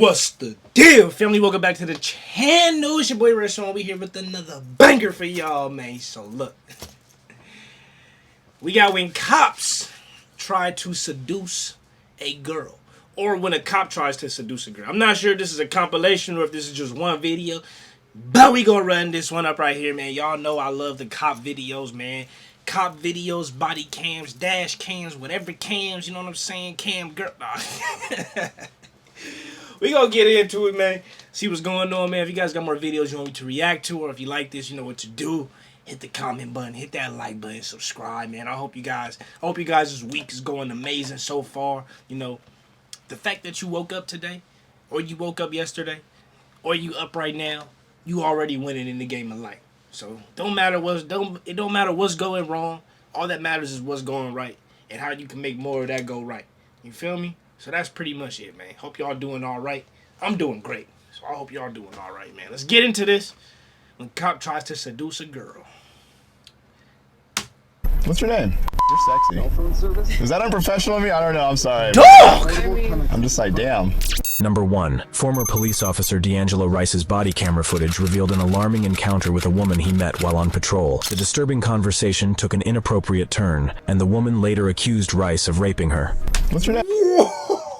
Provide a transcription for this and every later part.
What's the deal, family? Welcome back to the channel. It's your boy Restaurant. We here with another banger for y'all, man. So look, we got when cops try to seduce a girl, or when a cop tries to seduce a girl. I'm not sure if this is a compilation or if this is just one video, but we gonna run this one up right here, man. Y'all know I love the cop videos, man. Cop videos, body cams, dash cams, whatever cams, you know what I'm saying? Cam girl. We gonna get into it, man. See what's going on, man. If you guys got more videos you want me to react to, or if you like this, you know what to do. Hit the comment button, hit that like button, subscribe, man. I hope you guys this week is going amazing so far. You know, the fact that you woke up today, or you woke up yesterday, or you up right now, you already winning in the game of life. So it don't matter what's going wrong. All that matters is what's going right and how you can make more of that go right. You feel me? So that's pretty much it, man. Hope y'all doing all right. I'm doing great. So I hope y'all doing all right, man. Let's get into this. When cop tries to seduce a girl. What's your name? You're sexy. Is that unprofessional of me? I don't know. I'm sorry. Dog! I'm just like, damn. Number 1. Former police officer D'Angelo Rice's body camera footage revealed an alarming encounter with a woman he met while on patrol. The disturbing conversation took an inappropriate turn, and the woman later accused Rice of raping her. What's your name?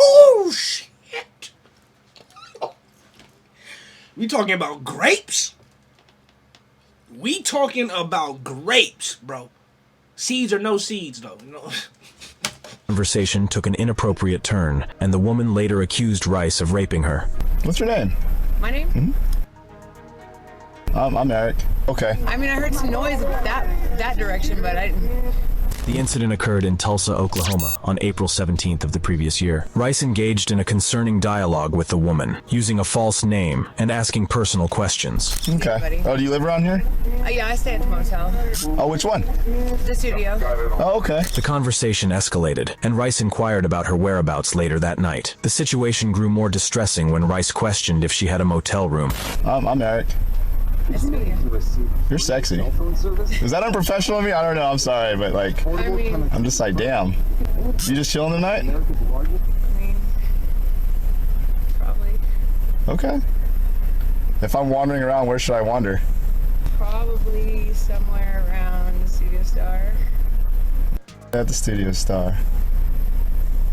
Oh, shit. We talking about grapes? We talking about grapes, bro. Seeds or no seeds, though. You know? Conversation took an inappropriate turn, and the woman later accused Rice of raping her. What's your name? My name? I'm Eric. Okay. I mean, I heard some noise that direction, but I didn't. The incident occurred in Tulsa, Oklahoma, on April 17th of the previous year. Rice engaged in a concerning dialogue with the woman, using a false name and asking personal questions. Okay. Oh, do you live around here? Yeah, I stay at the motel. Oh, which one? The studio. Oh, okay. The conversation escalated, and Rice inquired about her whereabouts later that night. The situation grew more distressing when Rice questioned if she had a motel room. I'm Eric. Nice to meet you. You're sexy. Is that unprofessional of me? I don't know. I'm sorry, but like, I mean, I'm just like, damn. You just chilling tonight? Probably. Okay. If I'm wandering around, where should I wander? Probably somewhere around the Studio Star. At the Studio Star.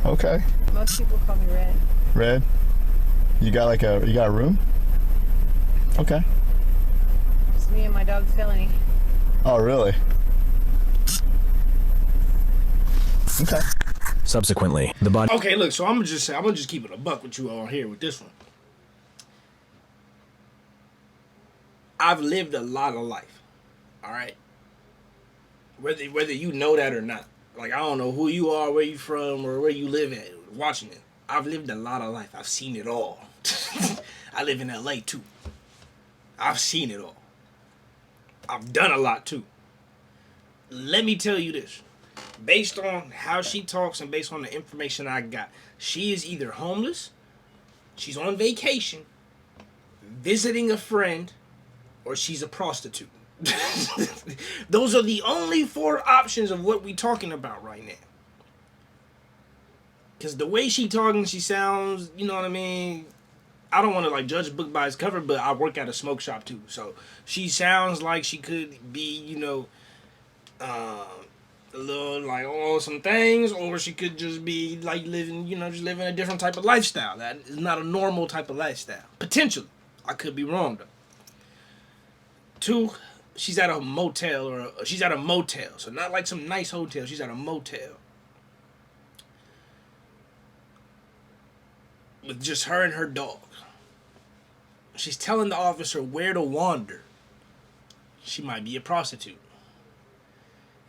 Okay. Most people call me Red. Red? You got a room? Okay. It's me and my dog Felony. Oh, really? Okay. Subsequently, the body... Okay, look, so I'm gonna just keep it a buck with you all here with this one. I've lived a lot of life, all right? Whether you know that or not. Like, I don't know who you are, where you from, or where you live at, watching it. I've lived a lot of life. I've seen it all. I live in LA, too. I've seen it all. I've done a lot, too. Let me tell you this. Based on how she talks and based on the information I got, she is either homeless, she's on vacation, visiting a friend, or she's a prostitute. Those are the only 4 options of what we talking about right now. Because the way she talking, she sounds, you know what I mean? I don't want to like judge a book by its cover, but I work at a smoke shop too. So she sounds like she could be, you know, a little like on some things, or she could just be like living, you know, just living a different type of lifestyle. That is not a normal type of lifestyle. Potentially. I could be wrong though. 2, she's at a motel or she's at a motel. So not like some nice hotel. She's at a motel. With just her and her dog. She's telling the officer where to wander. She might be a prostitute.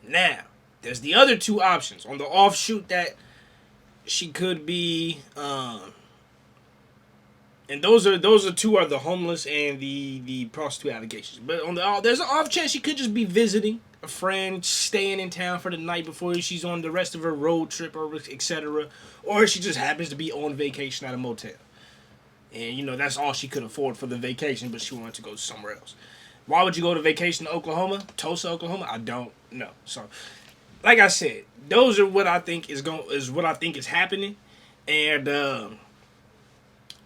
Now, there's the other 2 options. On the offshoot that she could be, and those are 2 are the homeless and the prostitute allegations. But on there's an off chance she could just be visiting a friend, staying in town for the night before she's on the rest of her road trip, or etc. Or she just happens to be on vacation at a motel. And, you know, that's all she could afford for the vacation, but she wanted to go somewhere else. Why would you go to vacation to Oklahoma? Tulsa, Oklahoma? I don't know. So, like I said, those are what I think is what I think is happening. And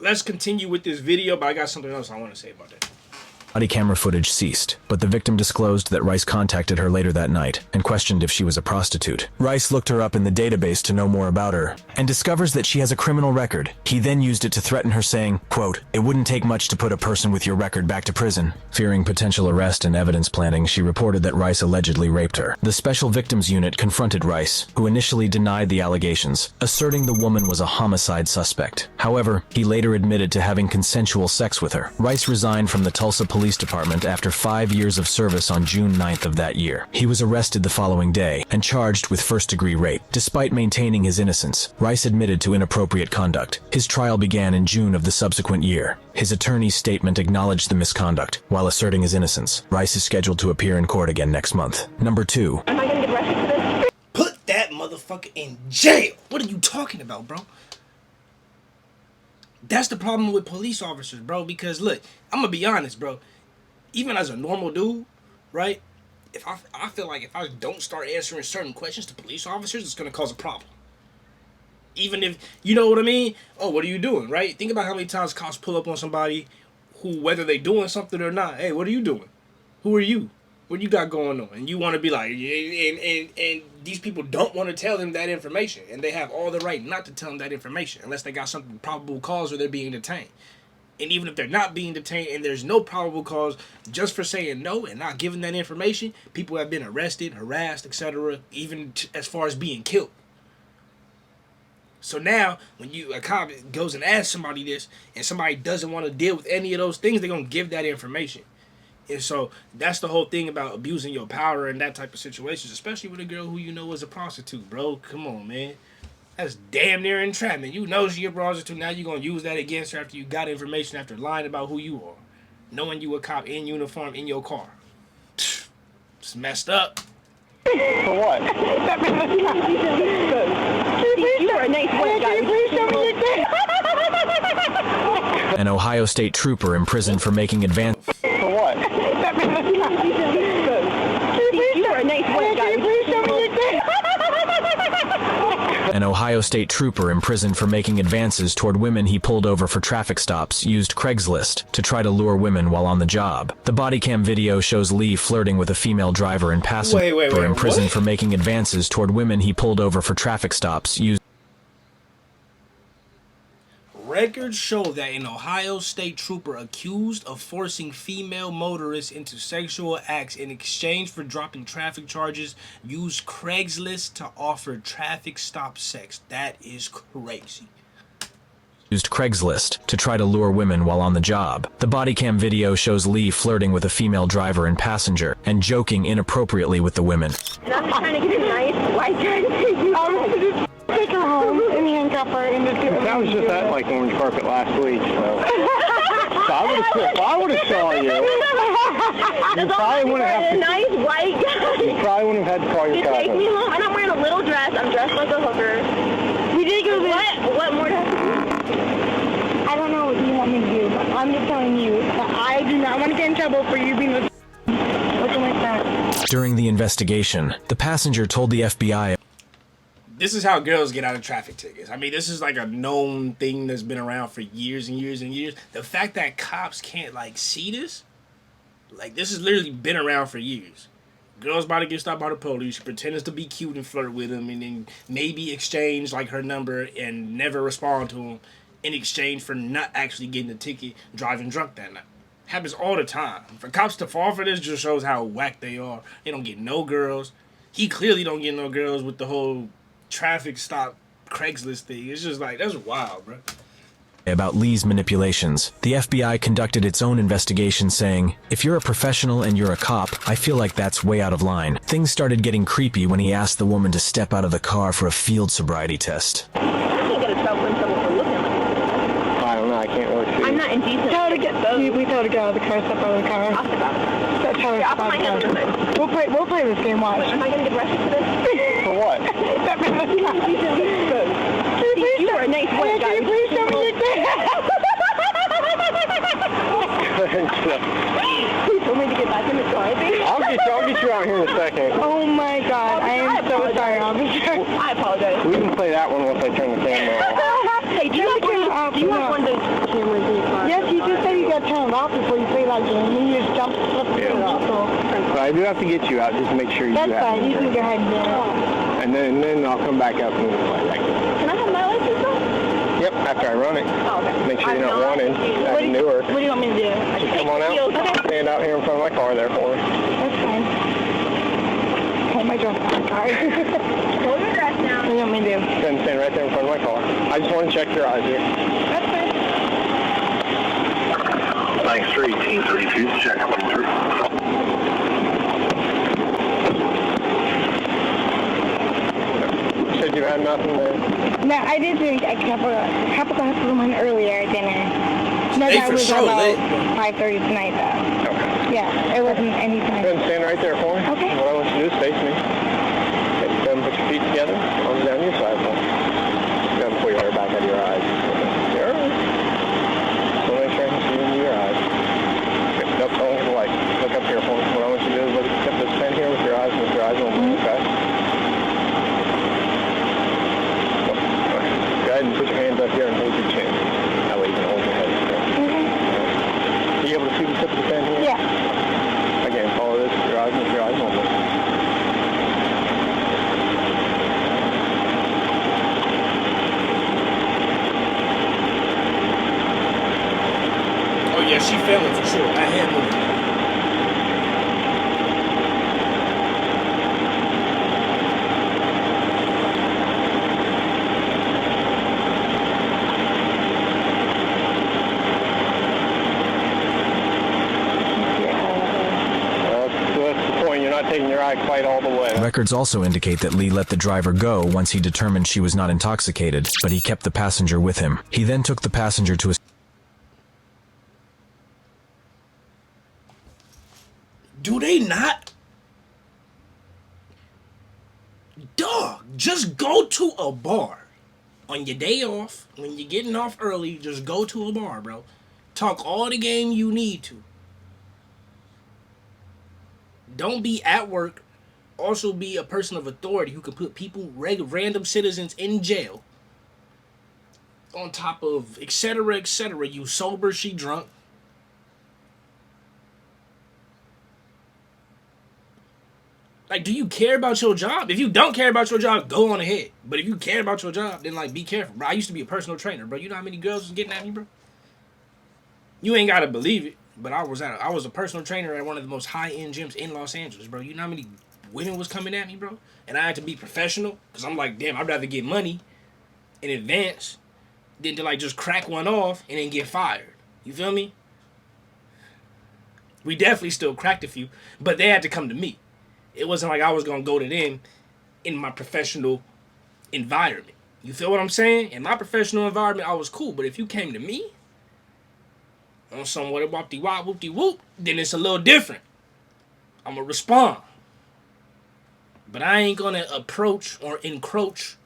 let's continue with this video, but I got something else I want to say about that. Body camera footage ceased, but the victim disclosed that Rice contacted her later that night and questioned if she was a prostitute. Rice looked her up in the database to know more about her and discovers that she has a criminal record. He then used it to threaten her, saying, quote, "It wouldn't take much to put a person with your record back to prison." Fearing potential arrest and evidence planting, she reported that Rice allegedly raped her. The Special Victims Unit confronted Rice, who initially denied the allegations, asserting the woman was a homicide suspect. However, he later admitted to having consensual sex with her. Rice resigned from the Tulsa Police Department after 5 years of service on June 9th of that year. He was arrested the following day and charged with first-degree rape. Despite maintaining his innocence, Rice admitted to inappropriate conduct. His trial began in June of the subsequent year. His attorney's statement acknowledged the misconduct, while asserting his innocence. Rice is scheduled to appear in court again next month. Number 2. Am I gonna get arrested for this? Put that motherfucker in jail. What are you talking about, bro? That's the problem with police officers, bro. Because look, I'm gonna be honest, bro. Even as a normal dude, right? If I feel like if I don't start answering certain questions to police officers, it's gonna cause a problem. Even if, you know what I mean? Oh, what are you doing, right? Think about how many times cops pull up on somebody who, whether they doing something or not, hey, what are you doing? Who are you? What you got going on? And you want to be like, and these people don't want to tell them that information, and they have all the right not to tell them that information unless they got something probable cause or they're being detained. And even if they're not being detained and there's no probable cause, just for saying no and not giving that information, people have been arrested, harassed, etc., even as far as being killed. So now, when a cop goes and asks somebody this, and somebody doesn't want to deal with any of those things, they're going to give that information. And so that's the whole thing about abusing your power in that type of situations, especially with a girl who you know is a prostitute, bro. Come on, man. That's damn near entrapment. You know she's a prostitute. Now you're going to use that against her after you got information after lying about who you are. Knowing you a cop in uniform in your car. It's messed up. For what? You are a nice white guy. An Ohio State trooper imprisoned for making advance. For what? You are a nice white guy. An Ohio State trooper imprisoned for making advances toward women he pulled over for traffic stops used Craigslist to try to lure women while on the job. The body cam video shows Lee flirting with a female driver and passenger imprisoned for making advances toward women he pulled over for traffic stops used. Records show that an Ohio State trooper accused of forcing female motorists into sexual acts in exchange for dropping traffic charges used Craigslist to offer traffic stop sex. That is crazy. Used Craigslist to try to lure women while on the job. The body cam video shows Lee flirting with a female driver and passenger and joking inappropriately with the women. And I'm just trying to get a nice white guy to take you home. Take her home and handcuff her and just get her. That was just that like orange carpet last week, so. So I would have saw you. You probably wouldn't have a nice white guy. You probably wouldn't have had to call your You cousin. take me home, and I'm wearing a little dress. I'm dressed like a hooker. We did go there. What more do I have to do? I don't know what you want me to do, but I'm just telling you that I do not want to get in trouble for you being looking like that. During the investigation, the passenger told the FBI. This is how girls get out of traffic tickets. I mean, this is like a known thing that's been around for years and years and years. The fact that cops can't like see this, like this has literally been around for years. Girls about to get stopped by the police. She pretends to be cute and flirt with them, and then maybe exchange like her number and never respond to him in exchange for not actually getting a ticket driving drunk that night. Happens all the time. For cops to fall for this just shows how whack they are. They don't get no girls. He clearly don't get no girls with the whole traffic stop Craigslist thing. It's just like, that's wild, bro. About Lee's manipulations, the FBI conducted its own investigation saying, "If you're a professional and you're a cop, I feel like that's way out of line." Things started getting creepy when he asked the woman to step out of the car for a field sobriety test. I can't get in trouble when someone for looking like that. I don't know, I can't really see. I'm not indecent. Tell her to get those. We tell her to get out of the car, step out of the car. I'll step out. Tell her to I'll step put my out hands of in the it. car. We'll play this game, watch. Am I going to get arrested for this? For what? You are a nice white guy. Please show me your dick. Please tell me to get back in the car. I'll get you out here in a second. Oh my god, I am so sorry, officer. I apologize. We can play that one once I turn the camera off. Hey, do you have one of those I do have to get you out just to make sure you That's have fine. it. You can go ahead and do it. And then I'll come back up and we'll play back. Can I have my license though? Yep, after I run it. Oh, okay. Make sure you're not wanted at Newark. What do you want me to do? Just come on out. Okay. Stand out here in front of my car there for me. That's fine. Hold my dress down. Sorry. Hold your dress down. What do you want me to do? Then stand right there in front of my car. I just want to check your eyes here. That's fine. Thanks, 1832, check coming through. You said you had nothing there. No, I did drink a couple glasses of wine earlier at dinner. No, Hey, that for was sure, about late. 5:30 tonight, though. Okay. Yeah, it wasn't any Go time. ahead and stand right there for me. Okay. What I want you to do is face me. Okay, go ahead and put your feet together. Arms down your side. Go ahead and pull your hair back out of your eyes. You're all right. Just want to make sure I can see into your eyes. Okay, nope, don't look at the light. Look up here for me. What I want you to do is look at this pen here with your eyes only, okay? Go ahead and put your hands up here and hold your chin. That way you can hold your head. Are you able to see the tip of the pen here? Yeah. Again, follow this with your eyes only. Oh yeah, she failing for sure. I had moving. That's the point. You're not taking your eye quite all the way. Records also indicate that Lee let the driver go once he determined she was not intoxicated, but he kept the passenger with him. He then took the passenger to a... Do they not? Dog, just go to a bar. On your day off, when you're getting off early, just go to a bar, bro. Talk all the game you need to. Don't be at work. Also be a person of authority who can put people, random citizens in jail. On top of etc., etc. You sober, she drunk. Like, do you care about your job? If you don't care about your job, go on ahead. But if you care about your job, then, like, be careful, bro. I used to be a personal trainer, bro. You know how many girls was getting at me, bro? You ain't got to believe it, but I was a personal trainer at one of the most high-end gyms in Los Angeles, bro. You know how many women was coming at me, bro? And I had to be professional because I'm like, damn, I'd rather get money in advance than to, like, just crack one off and then get fired. You feel me? We definitely still cracked a few, but they had to come to me. It wasn't like I was going to go to them in my professional environment. You feel what I'm saying? In my professional environment, I was cool. But if you came to me on some whoop-de-wop, whoop-de-whoop, then it's a little different. I'm going to respond. But I ain't going to approach or encroach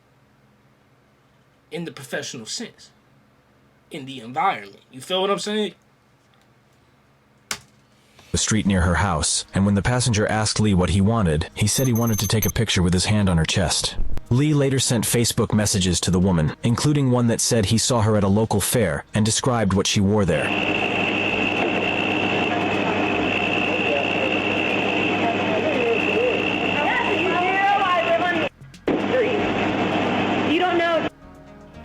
in the professional sense. In the environment. You feel what I'm saying? the street near her house, and when the passenger asked Lee what he wanted, he said he wanted to take a picture with his hand on her chest. Lee later sent Facebook messages to the woman, including one that said he saw her at a local fair and described what she wore there. You don't know.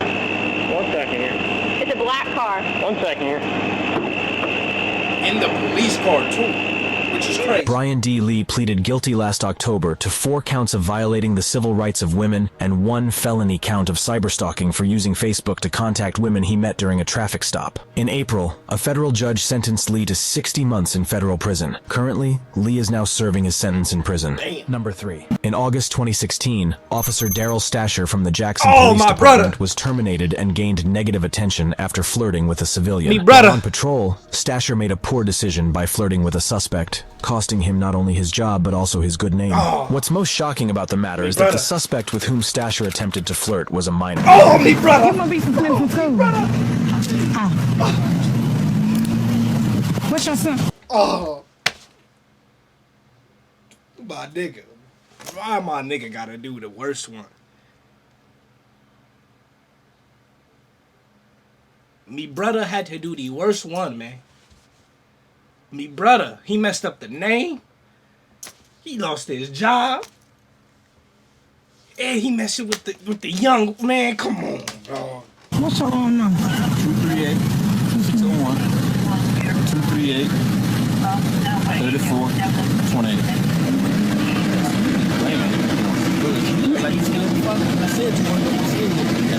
1 second here. It's a black car. 1 second here. In the police car too, which is crazy. Brian D. Lee pleaded guilty last October to 4 counts of violating the civil rights of women and 1 felony count of cyberstalking for using Facebook to contact women he met during a traffic stop. In April, a federal judge sentenced Lee to 60 months in federal prison. Currently, Lee is now serving his sentence in prison. Damn. Number 3. In August 2016, Officer Daryl Stasher from the Jackson Oh, Police my Department brother. was terminated and gained negative attention after flirting with a civilian. Me brother. While on patrol, Stasher made a poor decision by flirting with a suspect, costing him not only his job but also his good name. Oh. What's most shocking about the matter is that brother. the suspect with whom Stasher attempted to flirt was a minor. Oh, me brother. I'm gonna be some from school. What's your son? Oh, my nigga. Why my nigga gotta do the worst one? Me brother had to do the worst one, man. Me brother, he messed up the name. He lost his job. And he messing with the young man. Come on, bro. What's your own number? 238 601 238 34 28.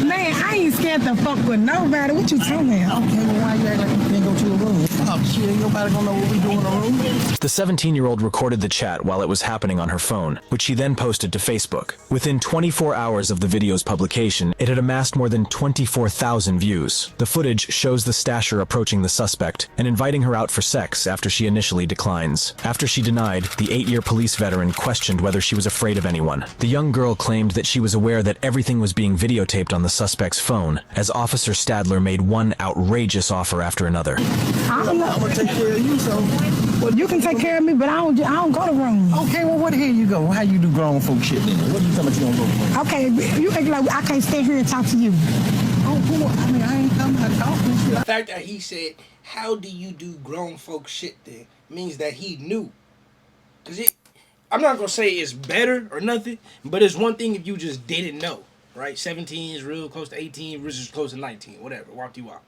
Man, I ain't scared to fuck with nobody. What you talking about? Okay, well, why you act like you can't go to the room? Oh, shit, ain't nobody gonna know what we do in the room. The 17-year-old recorded the chat while it was happening on her phone, which she then posted to Facebook. Within 24 hours of the video's publication, it had amassed more than 24,000 views. The footage shows the stasher approaching the suspect and inviting her out for sex after she initially declines. After she denied, the 8-year police veteran questioned whether she was afraid of anyone. The young girl claimed that she was aware that everything was being videotaped on the suspect's phone, as Officer Stadler made one outrageous offer after another. I don't know. I'm gonna take care of you, so. Well, you can take care of me, but I don't go to room. Okay, well, where the hell you go? How you do grown folk shit then? What are you talking about you don't go? Okay, you act like I can't stay here and talk to you. Oh, cool. I mean, I ain't coming to talk and shit. The fact that he said, how do you do grown folk shit then, means that he knew. Because I'm not going to say it's better or nothing, but it's one thing if you just didn't know, right? 17 is real close to 18, versus close to 19, whatever, walked you out.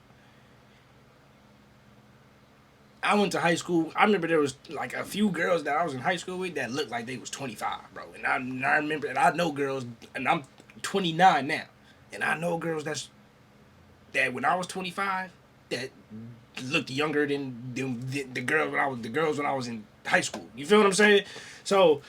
I went to high school. I remember there was like a few girls that I was in high school with that looked like they was 25, bro. And I remember, and I know girls, and I'm 29 now, and I know girls that when I was 25 that looked younger than the girls when I was in high school. You feel what I'm saying? So,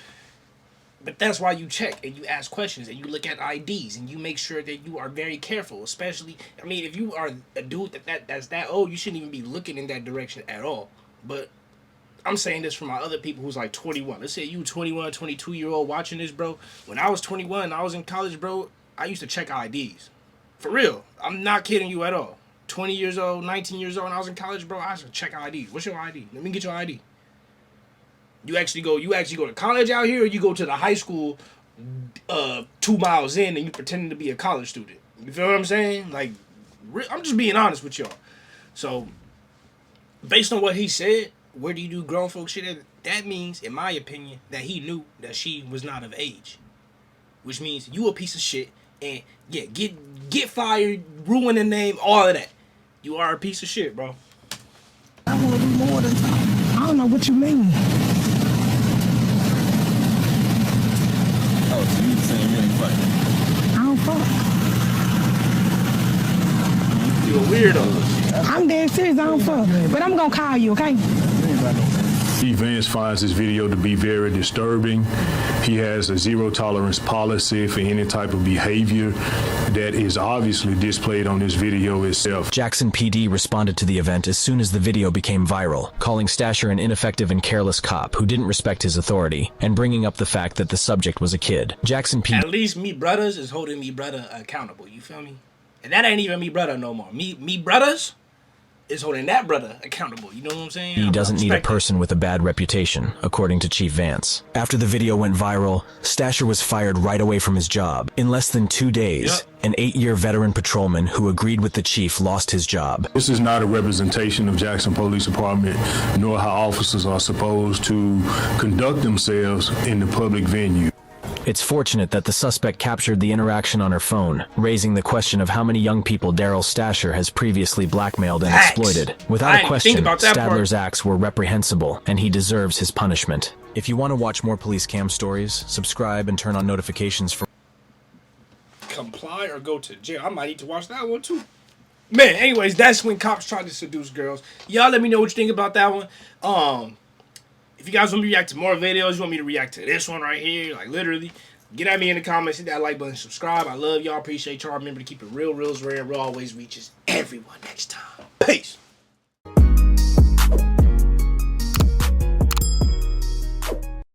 but that's why you check and you ask questions and you look at IDs and you make sure that you are very careful. Especially, I mean, if you are a dude that's that old, you shouldn't even be looking in that direction at all. But I'm saying this for my other people who's like 21. Let's say you 21, 22-year-old watching this, bro. When I was 21, I was in college, bro. I used to check IDs. For real. I'm not kidding you at all. 20 years old, 19 years old, when I was in college, bro, I used to check IDs. What's your ID? Let me get your ID. You actually go to college out here, or you go to the high school 2 miles in and you pretending to be a college student. You feel what I'm saying? Like, I'm just being honest with y'all. So, based on what he said, where do you do grown folk shit? That means, in my opinion, that he knew that she was not of age. Which means you a piece of shit and yeah, get fired, ruin the name, all of that. You are a piece of shit, bro. I want to do more than talk. I don't know what you mean. Oh, so you saying you ain't fucking? I don't fuck. You a weirdo. I'm dead serious. I don't fuck. But I'm gonna call you, okay? Vance finds this video to be very disturbing. He has a zero tolerance policy for any type of behavior that is obviously displayed on this video itself. Jackson PD responded to the event as soon as the video became viral, calling Stasher an ineffective and careless cop who didn't respect his authority, and bringing up the fact that the subject was a kid. Jackson PD... At least me brothers is holding me brother accountable, you feel me? And that ain't even me brother no more. Me brothers is holding that brother accountable. You know what I'm saying? He doesn't need a person with a bad reputation, according to Chief Vance. After the video went viral, Stasher was fired right away from his job. In less than 2 days, an 8-year veteran patrolman who agreed with the chief lost his job. This is not a representation of Jackson Police Department, nor how officers are supposed to conduct themselves in the public venue. It's fortunate that the suspect captured the interaction on her phone, raising the question of how many young people Daryl Stasher has previously blackmailed and exploited. Without a question, Stadler's acts were reprehensible, and he deserves his punishment. If you want to watch more police cam stories, subscribe and turn on notifications for... Comply or go to jail. I might need to watch that one too. Man, anyways, that's when cops try to seduce girls. Y'all let me know what you think about that one. If you guys want me to react to more videos, you want me to react to this one right here, like literally, get at me in the comments, hit that like button, subscribe. I love y'all, appreciate y'all. Remember to keep it real, real, rare, real always reaches everyone next time. Peace.